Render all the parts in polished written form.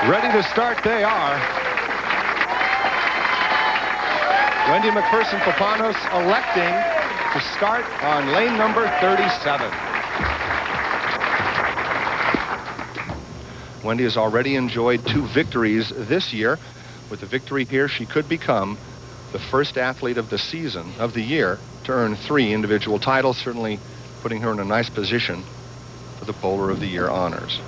Ready to start they are. Wendy Macpherson-Papanos electing to start on lane number 37. Wendy has already enjoyed 2 victories this year. With the victory here, she could become the first athlete of the season, of the year, to earn 3 individual titles, certainly putting her in a nice position for the Bowler of the Year honors.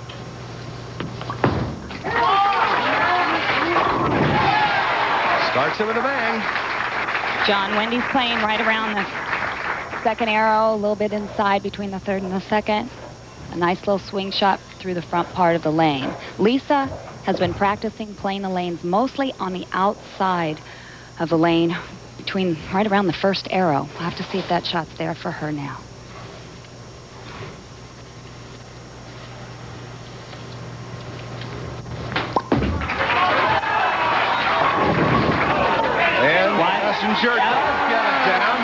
Starts it with a bang. John, Wendy's playing right around the second arrow, a little bit inside between the third and the second. A nice little swing shot through the front part of the lane. Lisa has been practicing playing the lanes mostly on the outside of the lane, between right around the first arrow. We'll have to see if that shot's there for her now. And Messenger does get it down.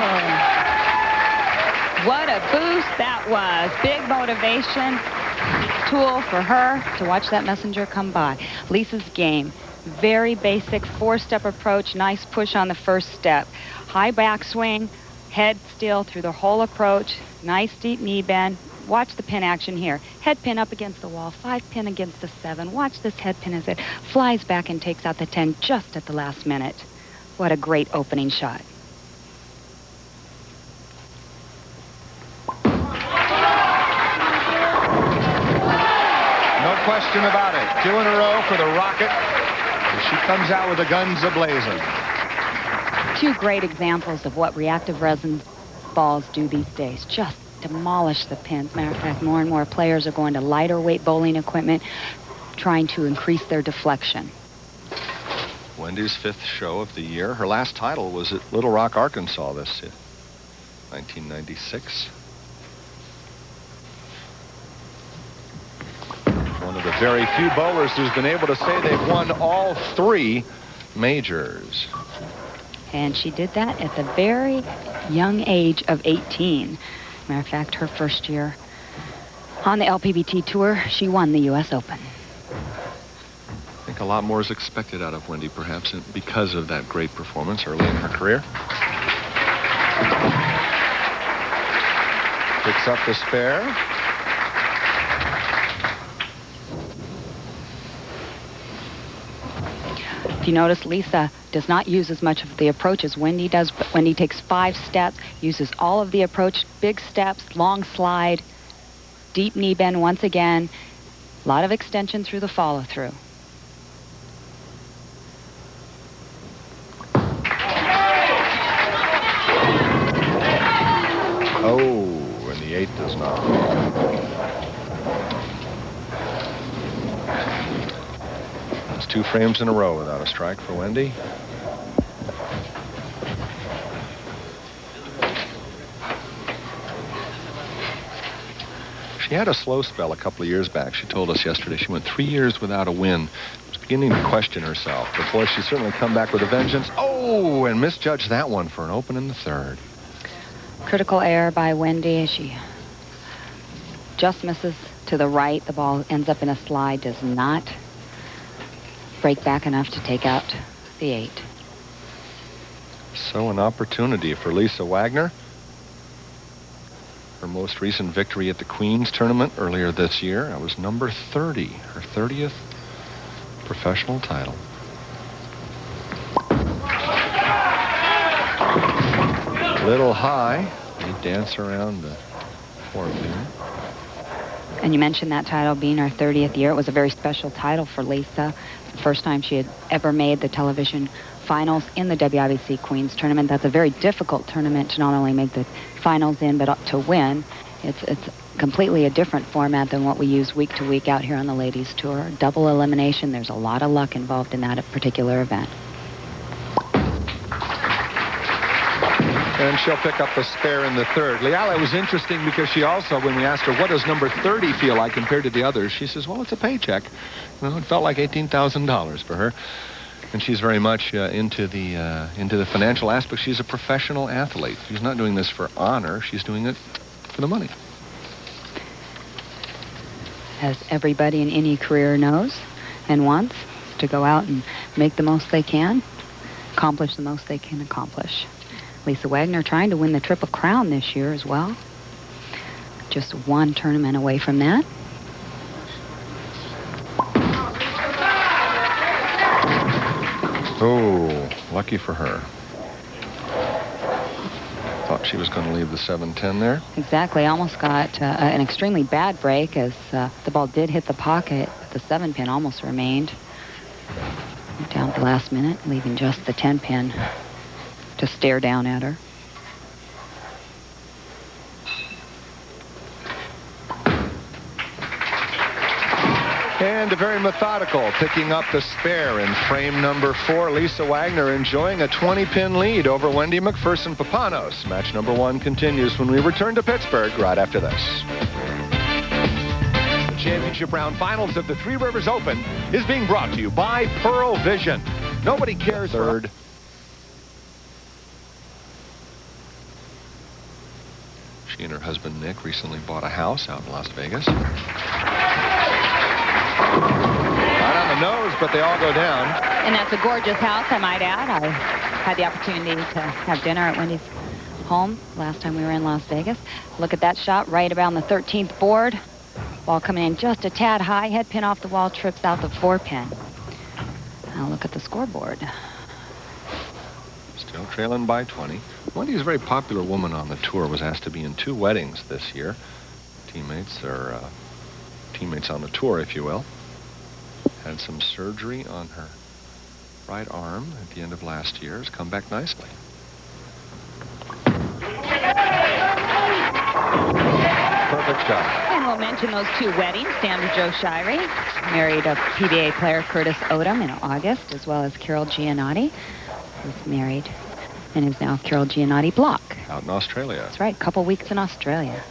What a boost that was. Big motivation tool for her to watch that Messenger come by. Lisa's game, very basic 4-step approach, nice push on the first step. High backswing, head still through the whole approach, nice deep knee bend. Watch the pin action here. Head pin up against the wall, 5 pin against the 7. Watch this head pin as it flies back and takes out the 10 just at the last minute. What a great opening shot. No question about it. 2 in a row for the Rocket. And she comes out with the guns a-blazing. 2 great examples of what reactive resin balls do these days. Just demolish the pins. Matter of fact, more and more players are going to lighter weight bowling equipment, trying to increase their deflection. Wendy's 5th show of the year. Her last title was at Little Rock, Arkansas this year, 1996. One of the very few bowlers who's been able to say they've won all 3 majors. And she did that at the very young age of 18. Matter of fact, her first year on the LPBT tour, she won the U.S. Open. I think a lot more is expected out of Wendy, perhaps, because of that great performance early in her career. Picks up the spare. If you notice, Lisa does not use as much of the approach as Wendy does, but Wendy takes 5 steps, uses all of the approach, big steps, long slide, deep knee bend once again, a lot of extension through the follow-through. Oh, and the 8 does not. It's 2 frames in a row without a strike for Wendy. She had a slow spell a couple of years back. She told us yesterday she went 3 years without a win. Was beginning to question herself. But boy, she's certainly come back with a vengeance. Oh, and misjudged that one for an open in the 3rd. Critical error by Wendy. She just misses to the right. The ball ends up in a slide, does not break back enough to take out the 8. So an opportunity for Lisa-Wagner. Her most recent victory at the Queen's tournament earlier this year. That was number 30, her 30th professional title. Little high. They dance around the 4 pin. And you mentioned that title being her 30th year. It was a very special title for Lisa. The first time she had ever made the television finals in the WIBC Queens tournament. That's a very difficult tournament to not only make the finals in, but to win. It's completely a different format than what we use week to week out here on the ladies tour. Double elimination. There's a lot of luck involved in that particular event. And she'll pick up the spare in the 3rd. Leala was interesting because she also, when we asked her, what does number 30 feel like compared to the others? She says, well, it's a paycheck. Well, it felt like $18,000 for her. And she's very much into the financial aspect. She's a professional athlete. She's not doing this for honor. She's doing it for the money. As everybody in any career knows, and wants to go out and make the most they can, accomplish the most they can accomplish. Lisa-Wagner trying to win the Triple Crown this year as well. Just one tournament away from that. Oh, lucky for her. Thought she was going to leave the 7-10 there. Exactly. Almost got an extremely bad break as the ball did hit the pocket. The 7-pin almost remained. Down at the last minute, leaving just the 10-pin to stare down at her. And a very methodical, picking up the spare in frame number 4. Lisa-Wagner enjoying a 20-pin lead over Wendy Macpherson-Papanos. Match number 1 continues when we return to Pittsburgh right after this. The championship round finals of the Three Rivers Open is being brought to you by Pearl Vision. Nobody cares. Third. She and her husband Nick recently bought a house out in Las Vegas. Right on the nose, but they all go down. And that's a gorgeous house, I might add. I had the opportunity to have dinner at Wendy's home last time we were in Las Vegas. Look at that shot right about the 13th board. Ball coming in just a tad high. Head pin off the wall, trips out the 4-pin. Now look at the scoreboard. Still trailing by 20. Wendy is a very popular woman on the tour. Was asked to be in 2 weddings this year. Teammates are teammates on the tour, if you will. Had some surgery on her right arm at the end of last year. Has come back nicely. Perfect shot. And we'll mention those 2 weddings. Sandra Jo Shirey married a PBA player, Curtis Odom, in August, as well as Carol Giannotti, who's married and is now Carol Giannotti Block. Out in Australia. That's right, a couple weeks in Australia.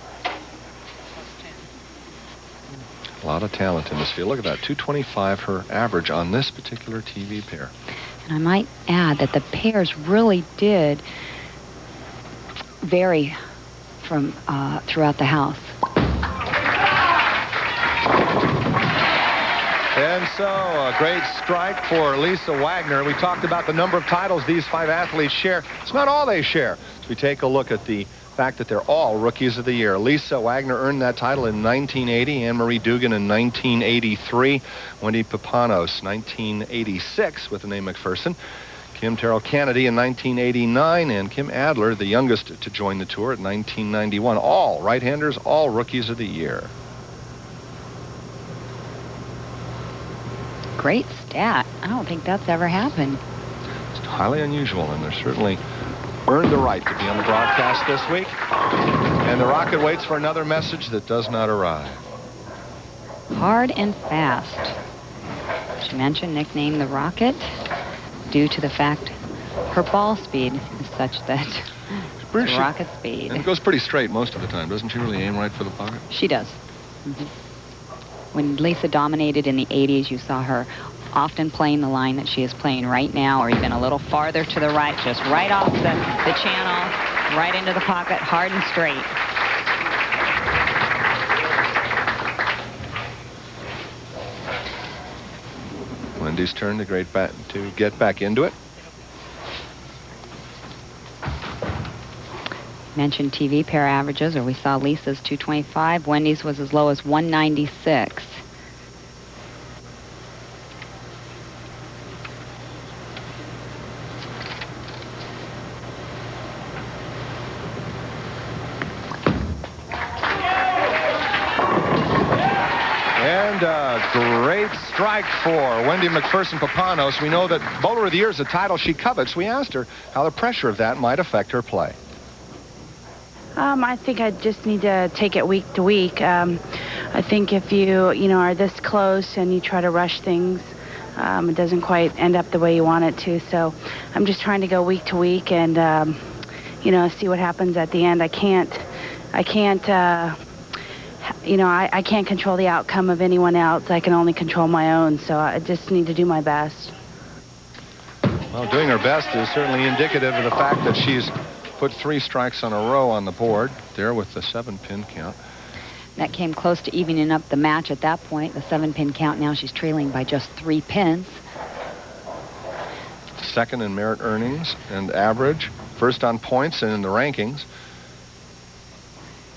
A lot of talent in this field. Look at that, 225 her average on this particular TV pair. And I might add that the pairs really did vary from throughout the house. And so a great strike for Lisa-Wagner. We talked about the number of titles these 5 athletes share. It's not all they share. As we take a look at the fact that they're all Rookies of the Year. Lisa-Wagner earned that title in 1980. Anne-Marie Dugan in 1983. Wendy Papanos, 1986 with the name McPherson. Kim Terrell Kennedy in 1989. And Kim Adler, the youngest to join the tour, at 1991. All right-handers, all Rookies of the Year. Great stat. I don't think that's ever happened. It's highly unusual, and they're certainly earned the right to be on the broadcast this week. And the Rocket waits for another message that does not arrive. Hard and fast. She mentioned nicknamed the Rocket due to the fact her ball speed is such that it's rocket speed. And it goes pretty straight most of the time. Doesn't she really aim right for the pocket? She does. When Lisa dominated in the 80s, you saw her often playing the line that she is playing right now, or even a little farther to the right, just right off the channel, right into the pocket, hard and straight. Wendy's turn to get back into it. Mentioned TV pair averages, or we saw Lisa's 225. Wendy's was as low as 196. And a great strike for Wendy Macpherson-Papanos. We know that Bowler of the Year is a title she covets. We asked her how the pressure of that might affect her play. I think I just need to take it week to week. I think if you are this close and you try to rush things, it doesn't quite end up the way you want it to. So I'm just trying to go week to week and, see what happens at the end. I can't control the outcome of anyone else. I can only control my own. So I just need to do my best. Well, doing her best is certainly indicative of the fact that she's put 3 strikes on a row on the board there with the 7-pin count. That came close to evening up the match at that point. The 7-pin count. Now she's trailing by just 3 pins. Second in merit earnings and average. First on points and in the rankings.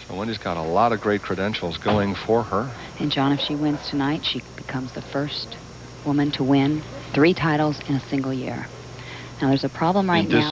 So Wendy's got a lot of great credentials going for her. And John, if she wins tonight, she becomes the first woman to win 3 titles in a single year. Now there's a problem right now.